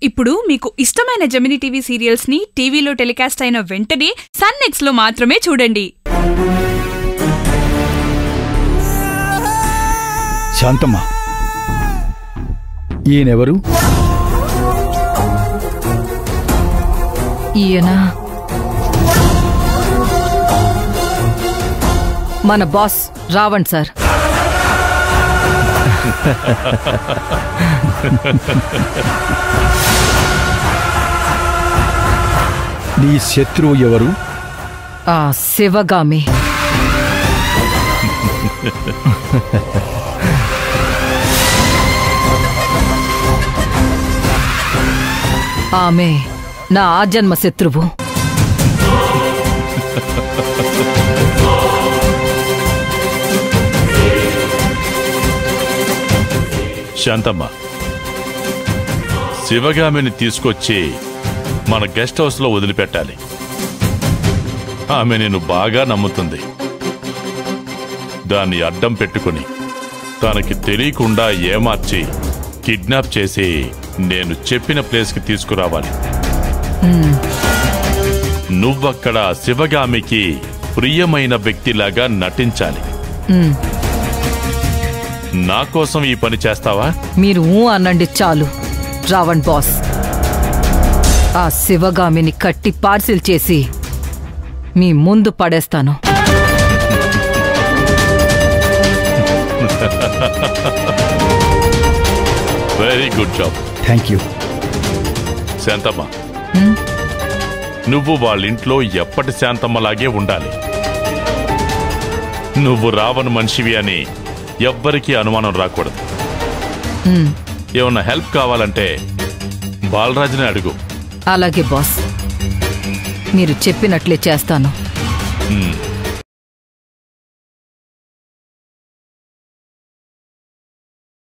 ఇప్పుడు మీకు ఇష్టమైన జెమినీ టీవీ సీరియల్స్ ని టీవీలో టెలికాస్ట్ అయిన వెంటనే సన్ నెక్స్ట్ లో మాత్రమే చూడండి. శాంతమ్మ, ఈయనెవరు? ఈయన మన బాస్ రావణ్ సార్. నీ శత్రువు ఎవరు? ఆ శివగామి. ఆమె నా ఆజన్మ శత్రువు. శాంతమ్మ, శివగామిని తీసుకొచ్చి మన గెస్ట్ హౌస్ లో వదిలిపెట్టాలి. ఆమె నేను బాగా నమ్ముతుంది. దాన్ని అడ్డం పెట్టుకుని తనకి తెలియకుండా ఏమార్చి కిడ్నాప్ చేసి నేను చెప్పిన ప్లేస్కి తీసుకురావాలి. నువ్వక్కడ శివగామికి ప్రియమైన వ్యక్తిలాగా నటించాలి. నా కోసం ఈ పని చేస్తావా? మీరు అనండి చాలు రావణ్ బాస్. ఆ శివగామిని కట్టి పార్సిల్ చేసి మీ ముందు పడేస్తాను. Very good job. Thank you. Shantamma, నువ్వు వాళ్ళింట్లో ఎప్పటి శాంతమ్మలాగే ఉండాలి. నువ్వు రావణ్ మనిషివి అని ఎవ్వరికీ అనుమానం రాకూడదు. ఏమన్నా హెల్ప్ కావాలంటే బాలరాజుని అడుగు. అలాగే బాస్, మీరు చెప్పినట్లే చేస్తాను.